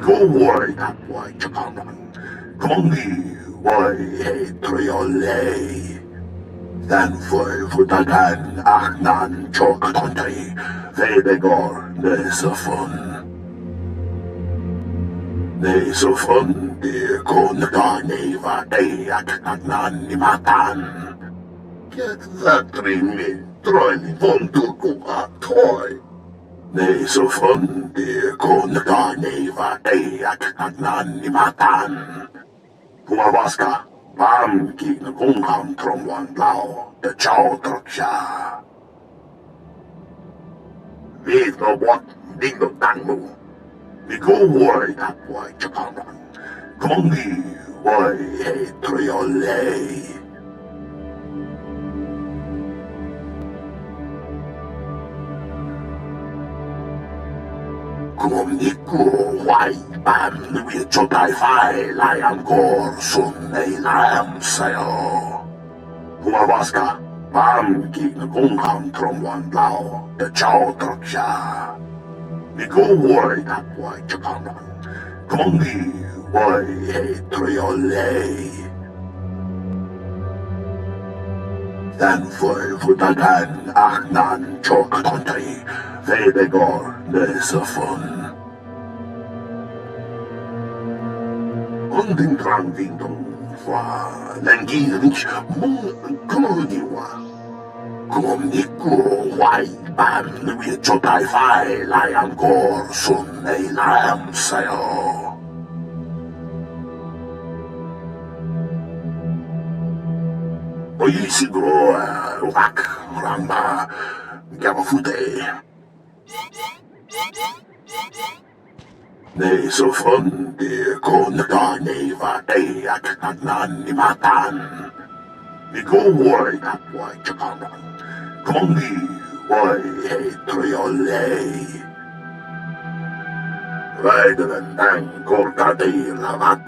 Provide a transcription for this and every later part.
Ikaw ay kapwa'y tsakaman. Kumangi way hetriyolay. Danfoy futagan aknan chokatontay. Vebegor nesafon. Nesafon di ko naganeva at nagnan ni matan. Get that rin troin vontu ko atoy. Nesafon di ko naganeva at nagnan ni matan. Pumawas ka, pamki na kung hamtrom wan lao, da chow trok siya. Vid no what, ding no tang mo. Ikaw ay kapwa'y tsakaman. Kumangi way hetriyolay. Kumamnik ko way pan luwit so tay-fay layang kor sunay lam sa'yo. Pumawas ka, pamki na kung hamtrom wan lao, da chow trok siya. Ikaw ay kapwa'y tsakaman. Kumangi way hetriyolay. Danfoy futagan aknan chokatontay. Vebegor nesafon. Unding drang dingdong fa langirich mung kumuriwa. Kumamnik ko way pan luwit so tay-fay layang kor sunay lam sa'yo. Oy siguro wak ramba gamafute. Nesafon di ko naganeva at nagnan ni matan. Ikaw ay kapwa'y tsakaman. Kumangi way hetriyolay. Vaidanan ng korkatay lamat.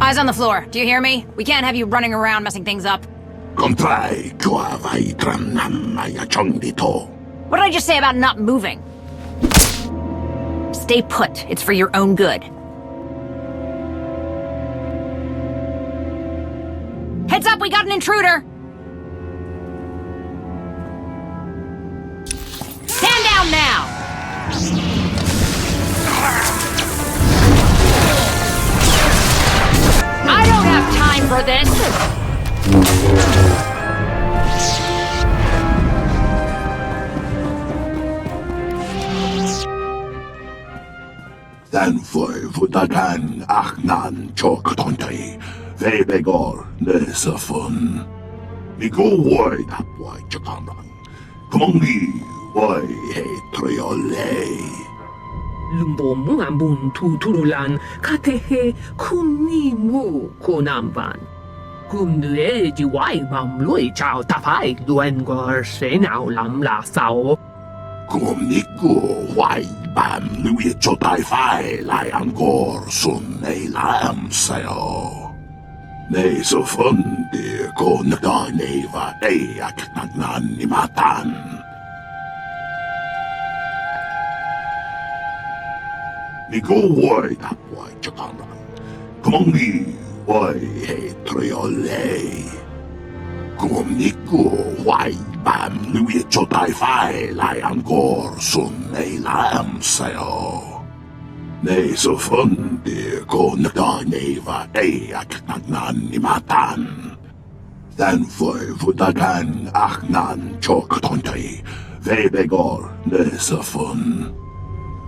Eyes on the floor. Do you hear me? We can't have you running around messing things up. Kontray kua vai tram nam maya chong dito. What did I just say about not moving? Stay put. It's for your own good. Heads up, we got an intruder! Stand down now! I don't have time for this! Danfoy futagan aknan chokatontay. Vebegor nesafon. Ikaw ay kapwa'y tsakaman. Kumangi way hetriyolay. Lumbomu ambun tuturulan katehe kunimu konamban. Kumnue jiwai mamlui chao tapai luengor senao lam la sao. Kumamnik ko way pan luwit so tay-fay layang kor sunay lam sa'yo. Nesafon di ko naganeva at nagnan ni matan. Ikaw ay kapwa'y tsakaman. Kumangi way hetriyolay. Kumamnik ko way pan luwit so tay-fay layang kor sunay lam sa'yo. Nesafon di ko naganeva at nagnan ni matan. Danfoy futagan aknan chokatontay. Vebegor nesafon.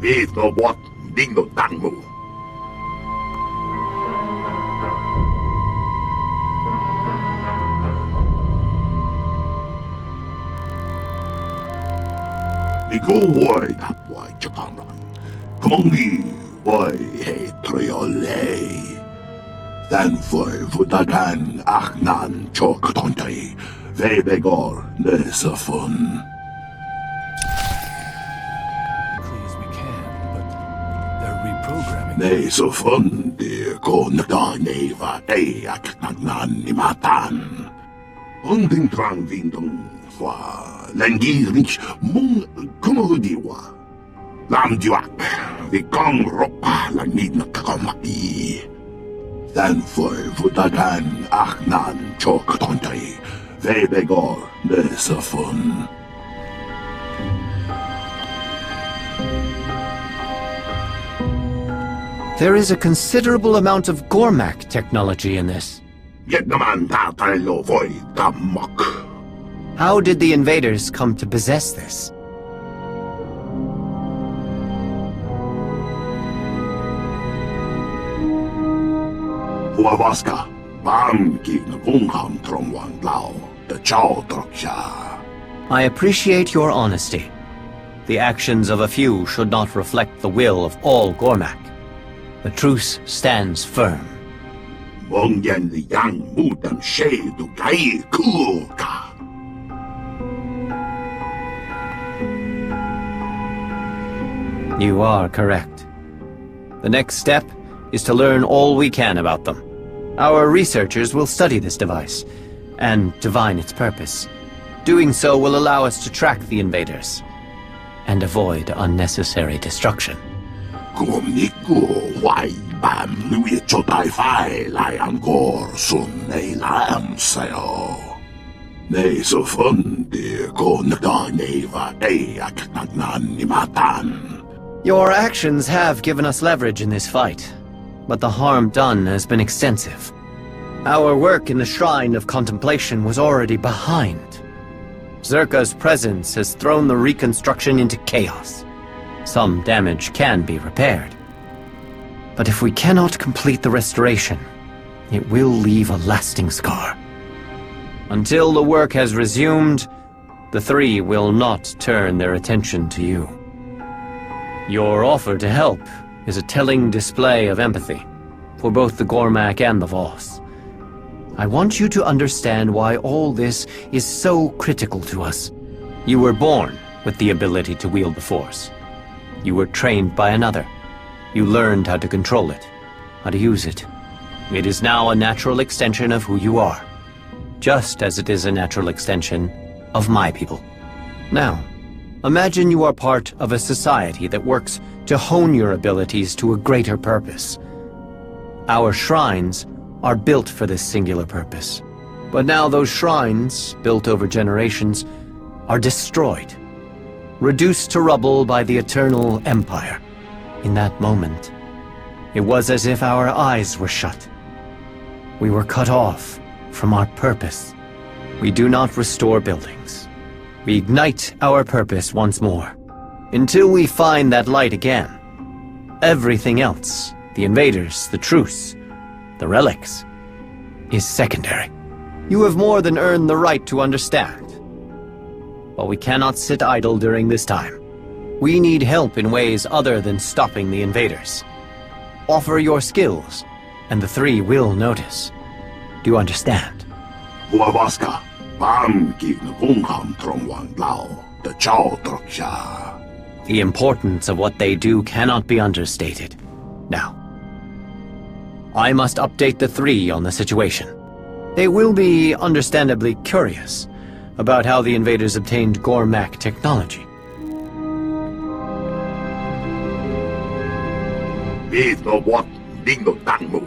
Vid no what, Dino Tanmu. Ikaw ay napway tsakaran. Kongi ay hetriolay. Danfoy vutagan aknan choktontay. Vebegor nesafun. Please, we can, but they're reprogramming. Nesafun di ko nagdaneva ay aknan ni matan. Unding trang vindong fa langirich mong kumudiwa. Lamdiwak, di kong ropa langid na kakamaki. Danfoy vutagan aknan choktontay. Vebegor nesafun. There is a considerable amount of Gormak technology in this. Yet naman tatay lovoy tamak. How did the invaders come to possess this? Huavaska, Bamki na kungkam trongwan lao, the chow troksha. I appreciate your honesty. The actions of a few should not reflect the will of all Gormak. The truce stands firm. Mongyan liyang mudam shadu gai kuka. You are correct. The next step is to learn all we can about them. Our researchers will study this device and divine its purpose. Doing so will allow us to track the invaders and avoid unnecessary destruction. Kumniku wai bam lui chotai fai lai angkor sun nei lam sayo. Nei so fun di ko nagdaneva ay aknagnan ni matan. Your actions have given us leverage in this fight, but the harm done has been extensive. Our work in the Shrine of Contemplation was already behind. Zerka's presence has thrown the reconstruction into chaos. Some damage can be repaired. But if we cannot complete the restoration, it will leave a lasting scar. Until the work has resumed, the three will not turn their attention to you. Your offer to help is a telling display of empathy for both the Gormak and the Voss. I want you to understand why all this is so critical to us. You were born with the ability to wield the Force. You were trained by another. You learned how to control it, how to use it. It is now a natural extension of who you are, just as it is a natural extension of my people. Now, imagine you are part of a society that works to hone your abilities to a greater purpose. Our shrines are built for this singular purpose. But now those shrines, built over generations, are destroyed, reduced to rubble by the Eternal Empire. In that moment, it was as if our eyes were shut. We were cut off from our purpose. We do not restore buildings. We ignite our purpose once more, until we find that light again. Everything else, the invaders, the truce, the relics, is secondary. You have more than earned the right to understand. But we cannot sit idle during this time. We need help in ways other than stopping the invaders. Offer your skills, and the three will notice. Do you understand? Huavaska, Bamki na kungkam trongwan lao, the chow troksha. The importance of what they do cannot be understated. Now, I must update the three on the situation. They will be understandably curious about how the invaders obtained Gormak technology. Need no what Dino Tanmu.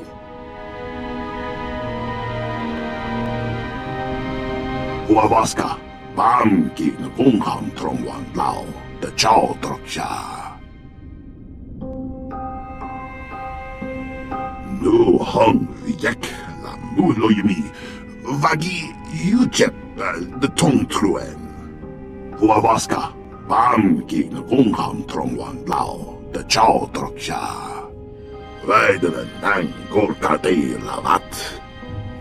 Huavaska, Bamki na kungkam trongwan lao, the chow troksha. Nu hung yek la mulo yumi, vagi yuchep the tong truen. Huavaska, Bamki na kungkam trongwan lao, Chaotroksia. Väidelen näin korkatiilavat.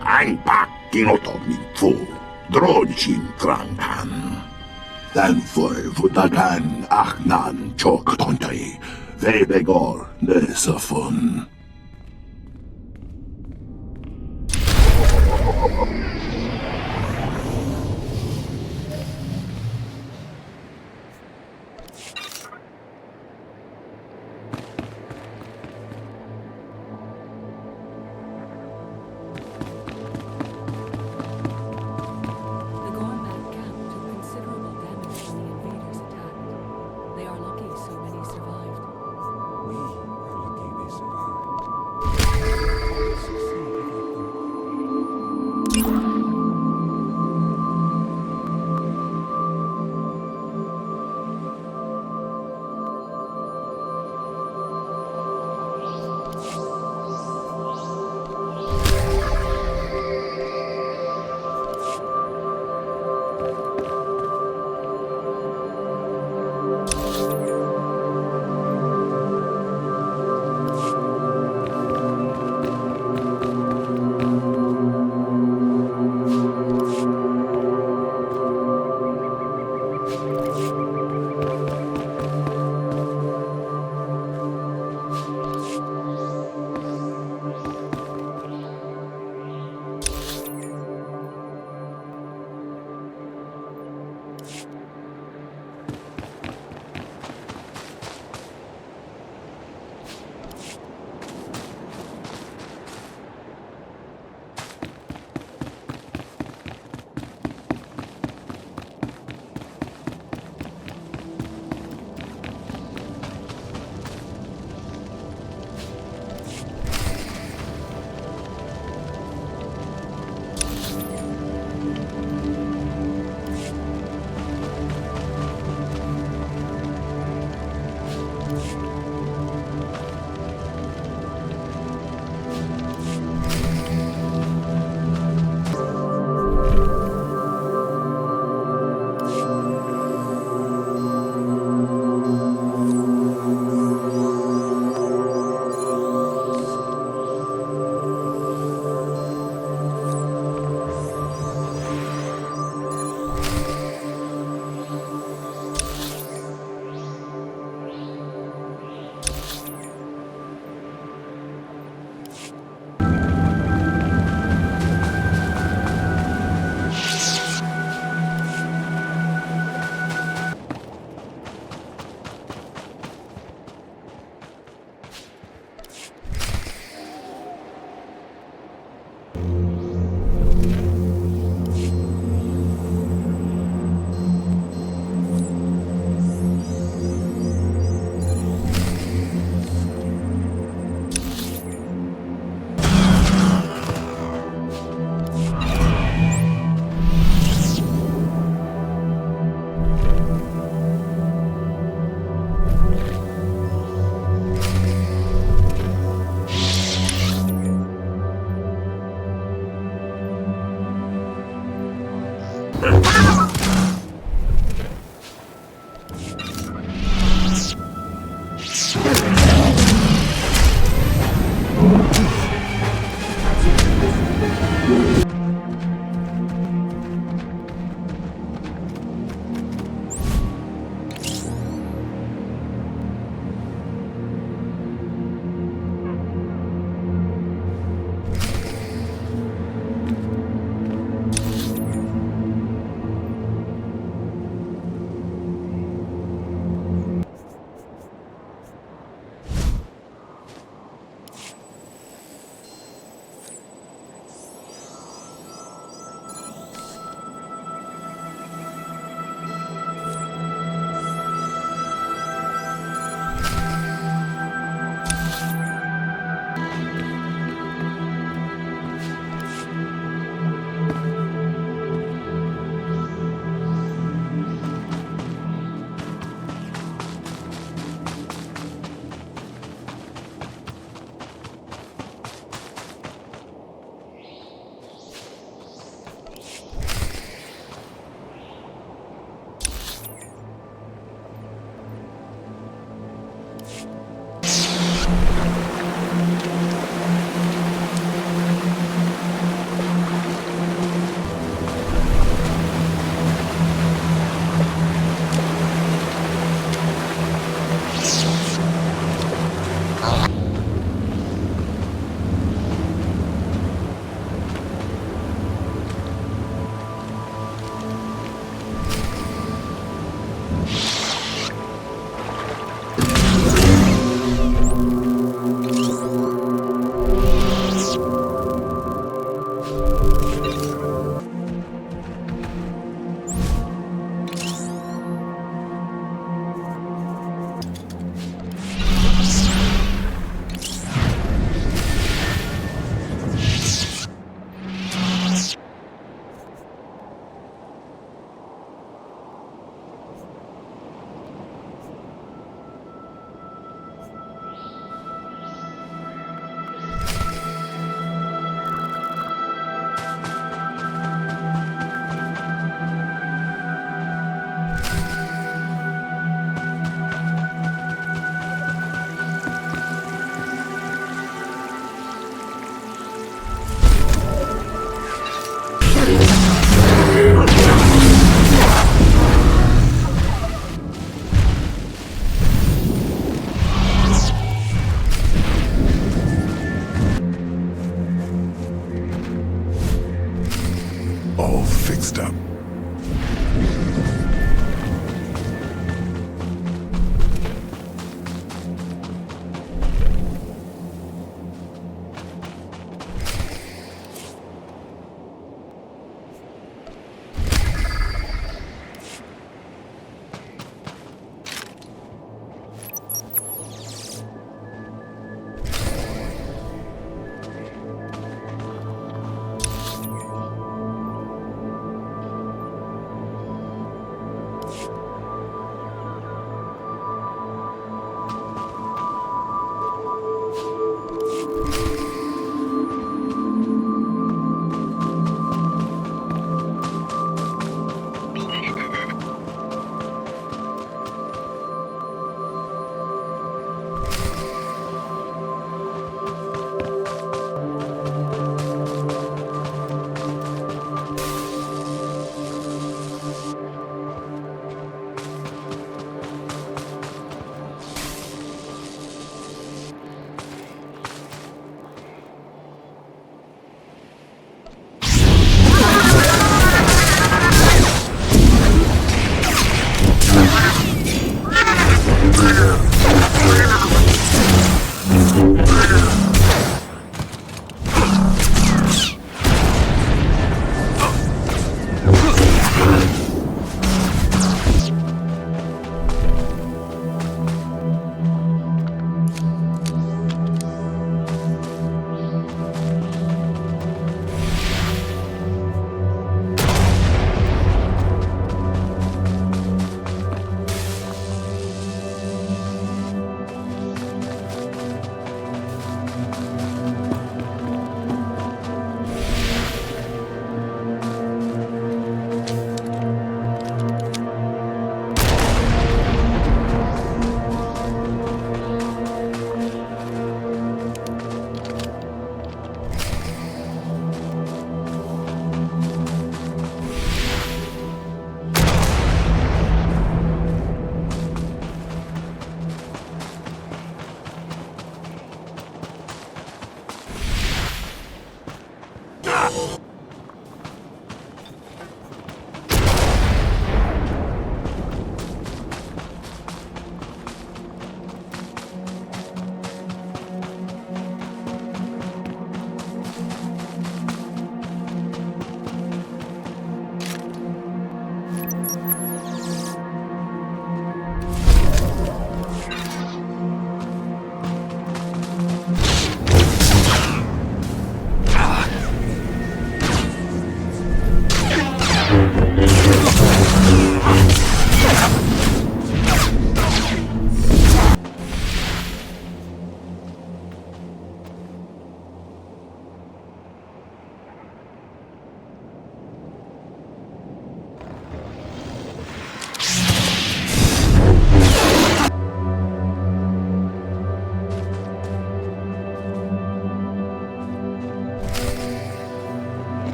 Ein pakkinoton min fu, drodjin krankan. Den futagan ahnan choktontei, vebegor nesafun. The Gormat camp took considerable damage when the invaders attacked. They are lucky so many survived. We are lucky they survived. all fixed up.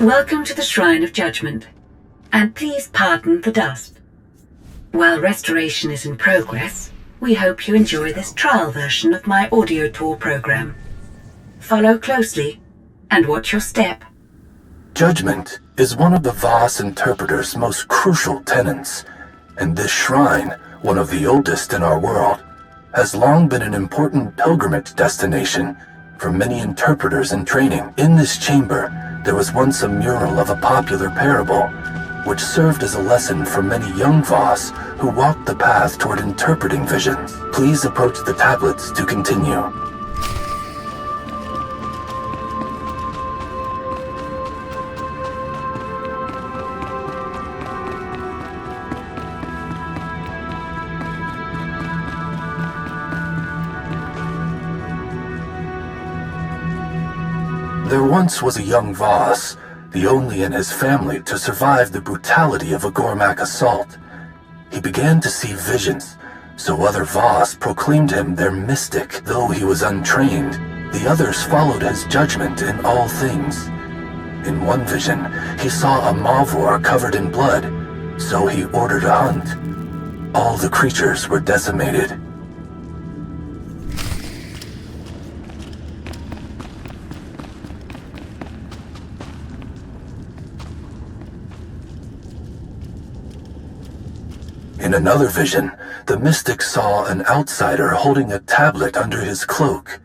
Welcome to the Shrine of Judgment, and please pardon the dust. While restoration is in progress, we hope you enjoy this trial version of my audio tour program. Follow closely and watch your step. Judgment is one of the Voss Interpreter's most crucial tenets, and this shrine, one of the oldest in our world, has long been an important pilgrimage destination for many interpreters in training. In this chamber, there was once a mural of a popular parable, which served as a lesson for many young Voss who walked the path toward interpreting visions. Please approach the tablets to continue. There once was a young Voss, the only in his family to survive the brutality of a Gormak assault. He began to see visions, so other Voss proclaimed him their mystic. Though he was untrained, the others followed his judgment in all things. In one vision, he saw a Mavor covered in blood, so he ordered a hunt. All the creatures were decimated. In another vision, the mystic saw an outsider holding a tablet under his cloak.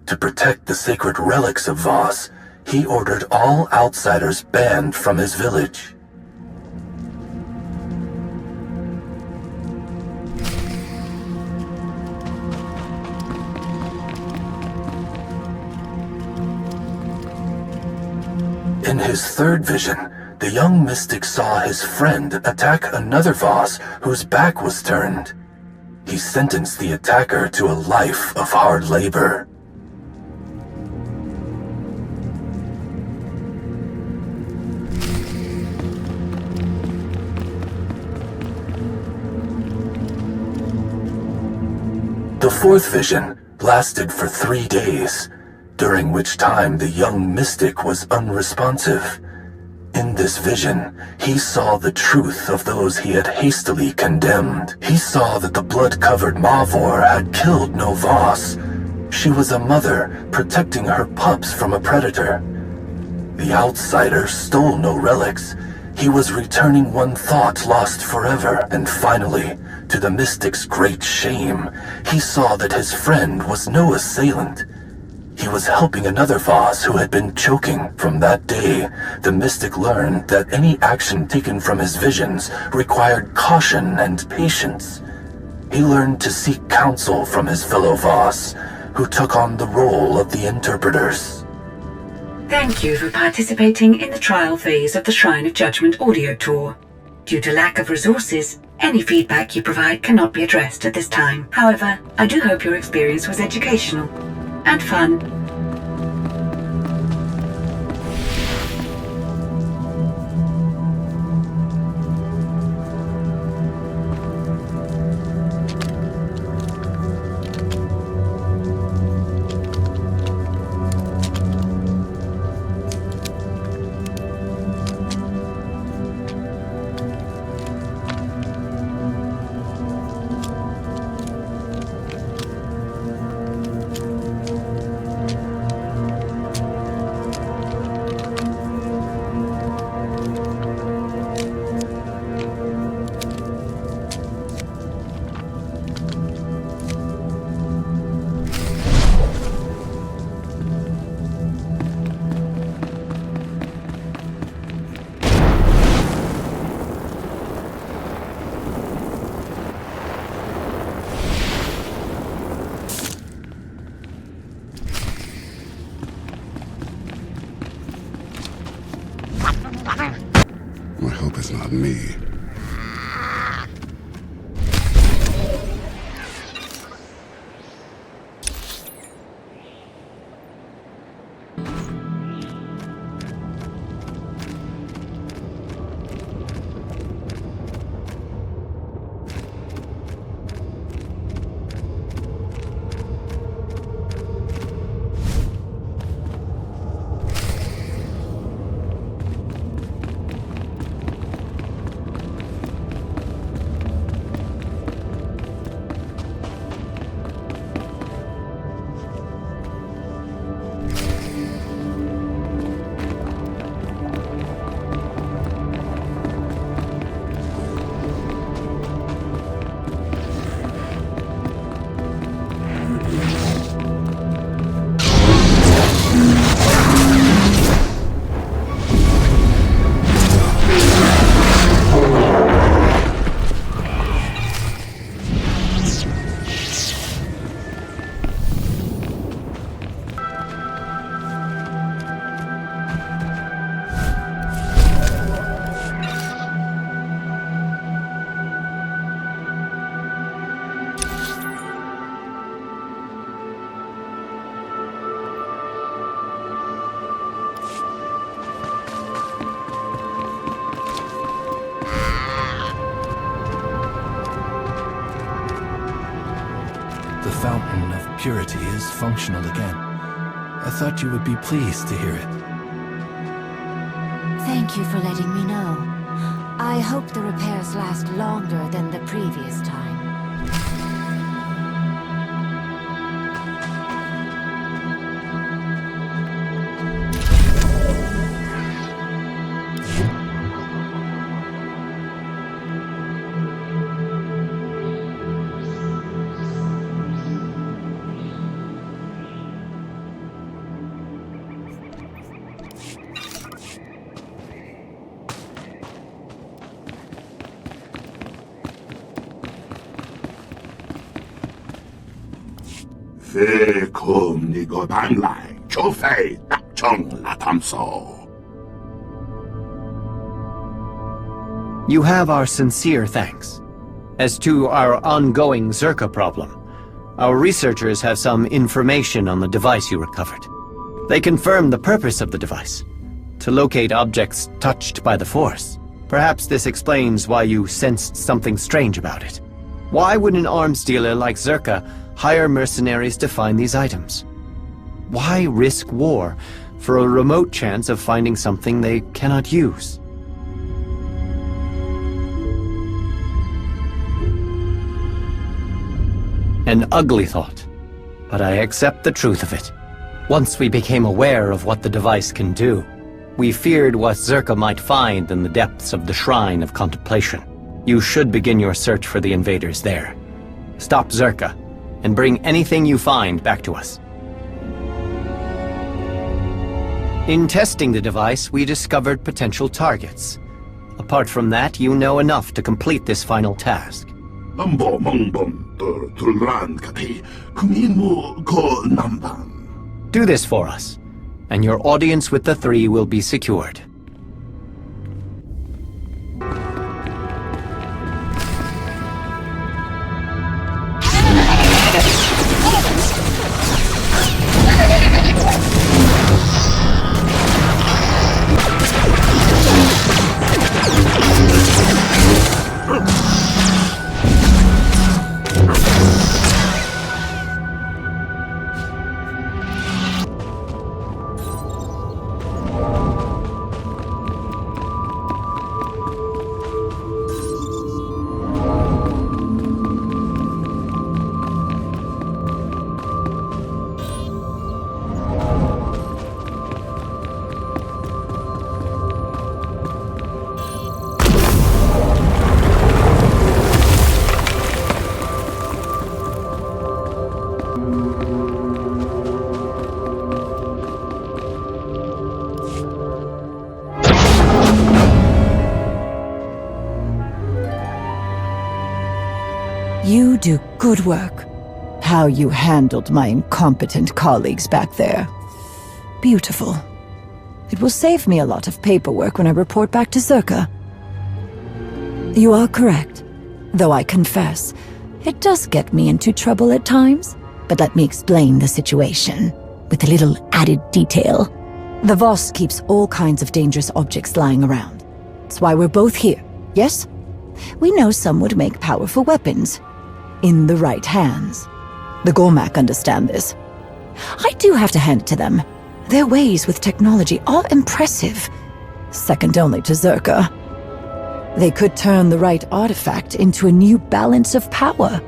To protect the sacred relics of Voss, he ordered all outsiders banned from his village. In his third vision, the young mystic saw his friend attack another Voss whose back was turned. He sentenced the attacker to a life of hard labor. The fourth vision lasted for 3 days, during which time the young mystic was unresponsive. In this vision, he saw the truth of those he had hastily condemned. He saw that the blood-covered Mavor had killed no Voss. She was a mother protecting her pups from a predator. The outsider stole no relics. He was returning one thought lost forever. And finally, to the mystic's great shame, he saw that his friend was no assailant. He was helping another Voss who had been choking. From that day, the mystic learned that any action taken from his visions required caution and patience. He learned to seek counsel from his fellow Voss, who took on the role of the interpreters. Thank you for participating in the trial phase of the Shrine of Judgment audio tour. Due to lack of resources, any feedback you provide cannot be addressed at this time. However, I do hope your experience was educational and fun. than me. The fountain of purity is functional again. I thought you would be pleased to hear it. Thank you for letting me know. I hope the repairs last longer than the previous time. Phê khum ni go bang lại, cho phê đắc chung là tham số. You have our sincere thanks. As to our ongoing Zerka problem, our researchers have some information on the device you recovered. They confirm the purpose of the device, to locate objects touched by the Force. Perhaps this explains why you sensed something strange about it. Why would an arms dealer like Zerka hire mercenaries to find these items? Why risk war for a remote chance of finding something they cannot use? An ugly thought, but I accept the truth of it. Once we became aware of what the device can do, we feared what Zerka might find in the depths of the Shrine of Contemplation. You should begin your search for the invaders there. Stop Zerka, and bring anything you find back to us. In testing the device, we discovered potential targets. Apart from that, you know enough to complete this final task. Lambo mongbon tulran kati kumimu ko namban. Do this for us, and your audience with the three will be secured. You do good work. How you handled my incompetent colleagues back there. Beautiful. It will save me a lot of paperwork when I report back to Zerka. You are correct. Though I confess, it does get me into trouble at times. But let me explain the situation, with a little added detail. The Voss keeps all kinds of dangerous objects lying around. That's why we're both here, yes? We know some would make powerful weapons. In the right hands. The Gormak understand this. I do have to hand it to them. Their ways with technology are impressive. Second only to Zerka. They could turn the right artifact into a new balance of power.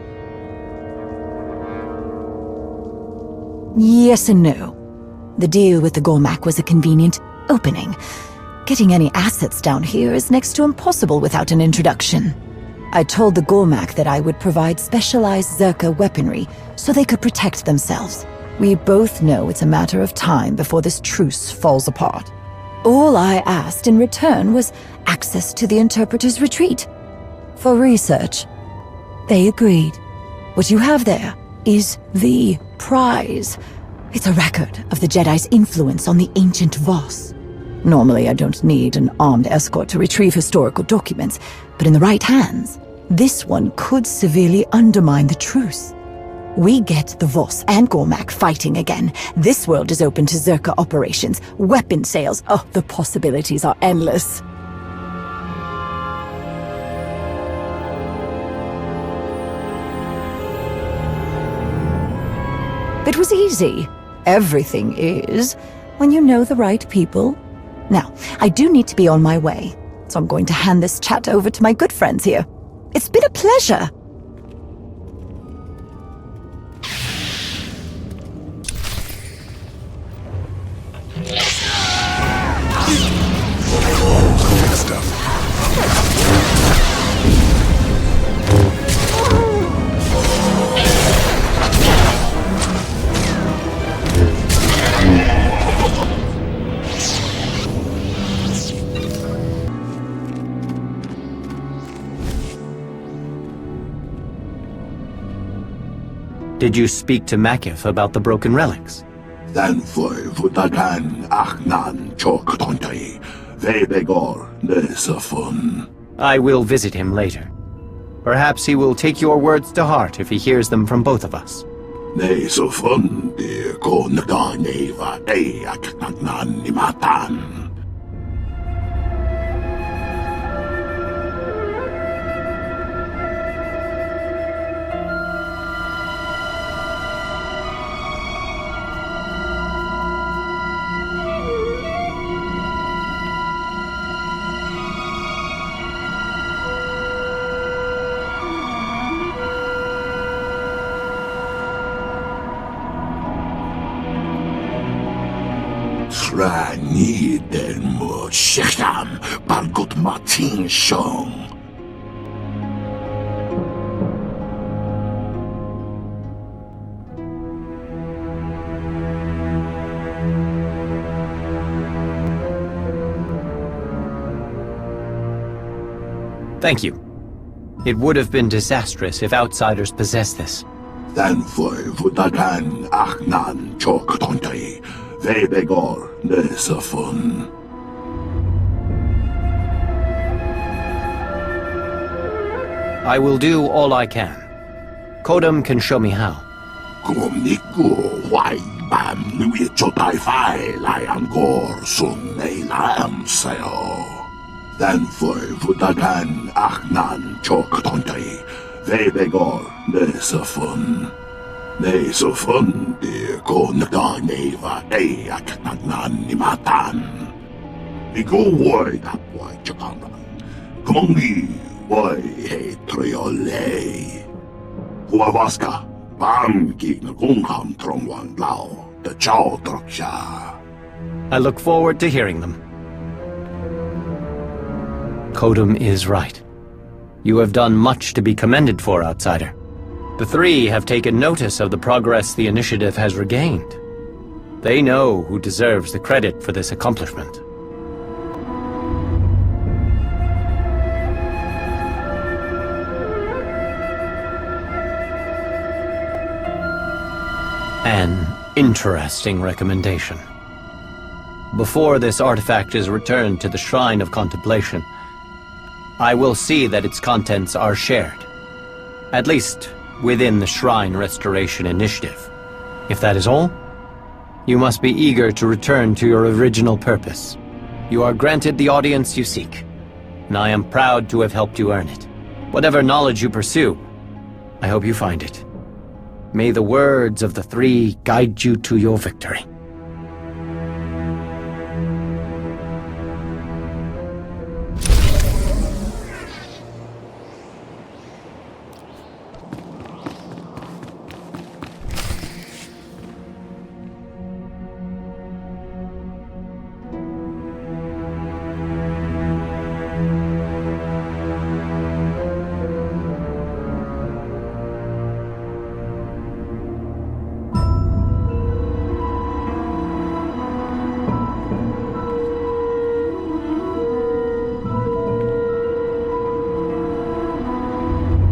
Yes and no. The deal with the Gormak was a convenient opening. Getting any assets down here is next to impossible without an introduction. I told the Gormak that I would provide specialized Zerka weaponry so they could protect themselves. We both know it's a matter of time before this truce falls apart. All I asked in return was access to the Interpreter's retreat. For research. They agreed. What you have there is the prize. It's a record of the Jedi's influence on the ancient Voss. Normally, I don't need an armed escort to retrieve historical documents, but in the right hands, this one could severely undermine the truce. We get the Voss and Gormak fighting again. This world is open to Zerka operations, weapon sales. Oh, the possibilities are endless. It was easy. Everything is, when you know the right people. Now, I do need to be on my way, so I'm going to hand this chat over to my good friends here. It's been a pleasure. Did you speak to Makif about the broken relics? Danfoy vutagan achnan choktontay, vebegor nesafun. I will visit him later. Perhaps he will take your words to heart if he hears them from both of us. Nesafun de ko naganeva ayak nagnan nimatan. Rani den mo shecham bargut matin shong. Thank you. It would have been disastrous if outsiders possessed this. Danfoy vutagan achnan choktontay. Vebegor nesafun. I will do all I can. Kodam can show me how. Kumniku wai bam nui chotai fai liam gor sun nei lam sayo. Danfoy vutagan achnan choktontay. Vebegor nesafun. Nesafun de ko naganeva ayak nagnan nimatan. Migo wai tapwai chakanga. Kongi wai he triole. Huavaska, pamki na kungkam trongwan lao, the chow troksha. I look forward to hearing them. Kodam is right. You have done much to be commended for, outsider. The three have taken notice of the progress the initiative has regained. They know who deserves the credit for this accomplishment. An interesting recommendation. Before this artifact is returned to the Shrine of Contemplation, I will see that its contents are shared. At least, within the Shrine Restoration Initiative. If that is all, you must be eager to return to your original purpose. You are granted the audience you seek, and I am proud to have helped you earn it. Whatever knowledge you pursue, I hope you find it. May the words of the three guide you to your victory.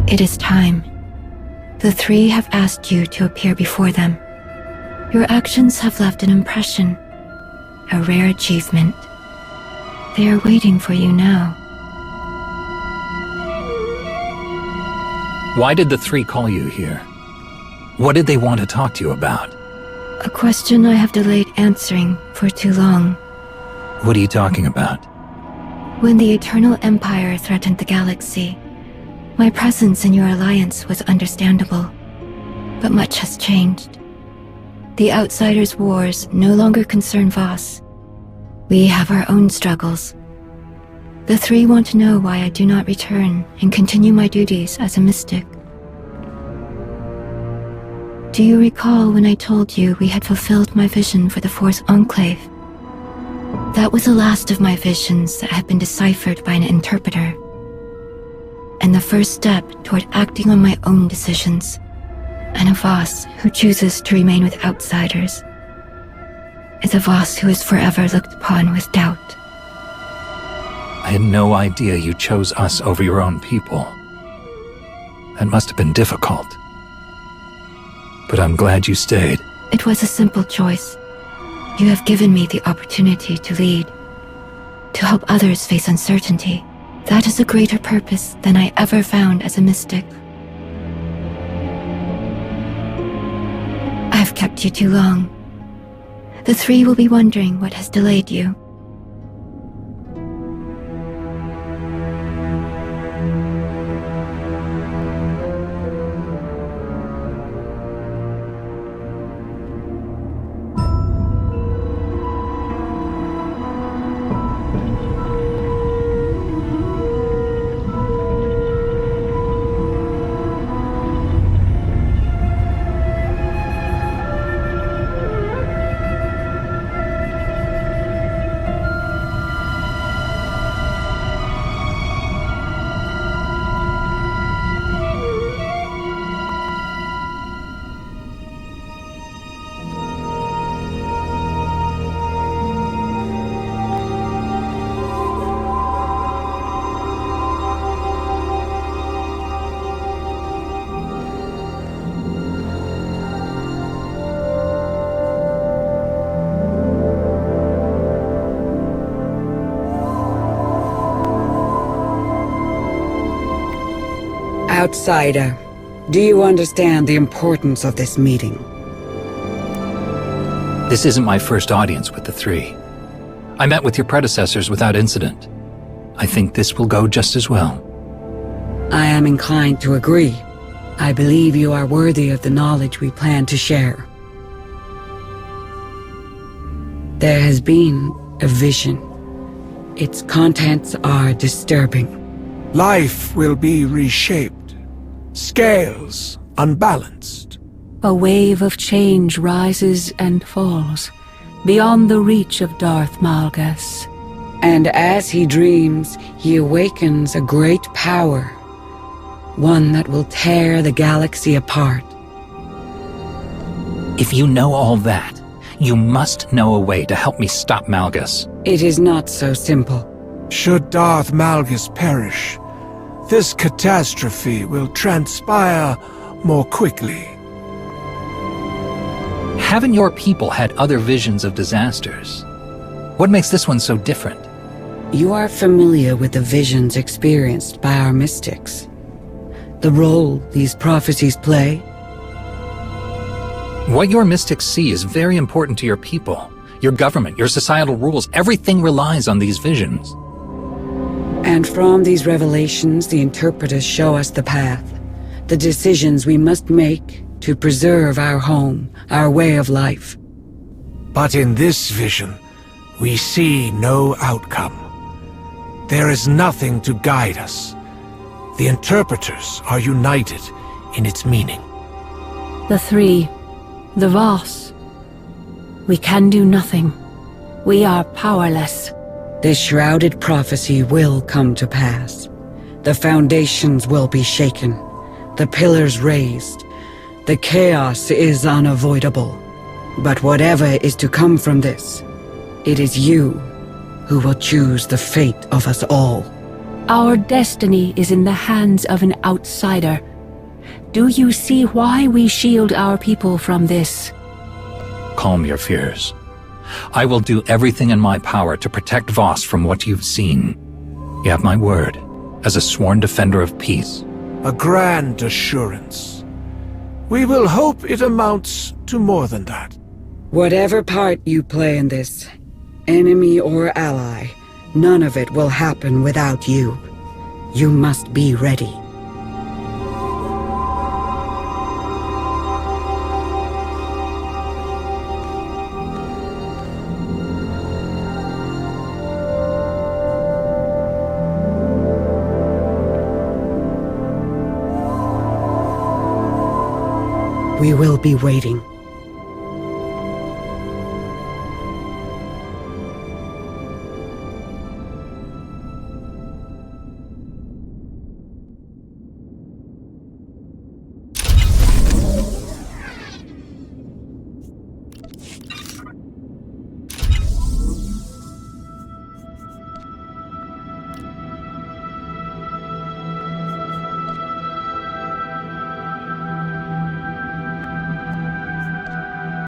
It is time. The three have asked you to appear before them. Your actions have left an impression, a rare achievement. They are waiting for you now. Why did the three call you here? What did they want to talk to you about? A question I have delayed answering for too long. What are you talking about? When the Eternal Empire threatened the galaxy, my presence in your alliance was understandable, but much has changed. The Outsiders' wars no longer concern Voss. We have our own struggles. The three want to know why I do not return and continue my duties as a mystic. Do you recall when I told you we had fulfilled my vision for the Force Enclave? That was the last of my visions that had been deciphered by an interpreter, and the first step toward acting on my own decisions, and a Voss who chooses to remain with outsiders is a Voss who is forever looked upon with doubt. I had no idea you chose us over your own people. That must have been difficult. But I'm glad you stayed. It was a simple choice. You have given me the opportunity to lead, to help others face uncertainty. That is a greater purpose than I ever found as a mystic. I've kept you too long. The three will be wondering what has delayed you. Outsider, do you understand the importance of this meeting? This isn't my first audience with the three. I met with your predecessors without incident. I think this will go just as well. I am inclined to agree. I believe you are worthy of the knowledge we plan to share. There has been a vision. Its contents are disturbing. Life will be reshaped. Scales unbalanced. A wave of change rises and falls, beyond the reach of Darth Malgus. And as he dreams, he awakens a great power. One that will tear the galaxy apart. If you know all that, you must know a way to help me stop Malgus. It is not so simple. Should Darth Malgus perish, this catastrophe will transpire more quickly. Haven't your people had other visions of disasters? What makes this one so different? You are familiar with the visions experienced by our mystics. The role these prophecies play? What your mystics see is very important to your people. Your government, your societal rules, everything relies on these visions. And from these revelations, the interpreters show us the path, the decisions we must make to preserve our home, our way of life. But in this vision, we see no outcome. There is nothing to guide us. The interpreters are united in its meaning. The three. The Voss. We can do nothing. We are powerless. This shrouded prophecy will come to pass. The foundations will be shaken, the pillars raised. The chaos is unavoidable. But whatever is to come from this, it is you who will choose the fate of us all. Our destiny is in the hands of an outsider. Do you see why we shield our people from this? Calm your fears. I will do everything in my power to protect Voss from what you've seen. You have my word, as a sworn defender of peace. A grand assurance. We will hope it amounts to more than that. Whatever part you play in this, enemy or ally, none of it will happen without you. You must be ready. We will be waiting.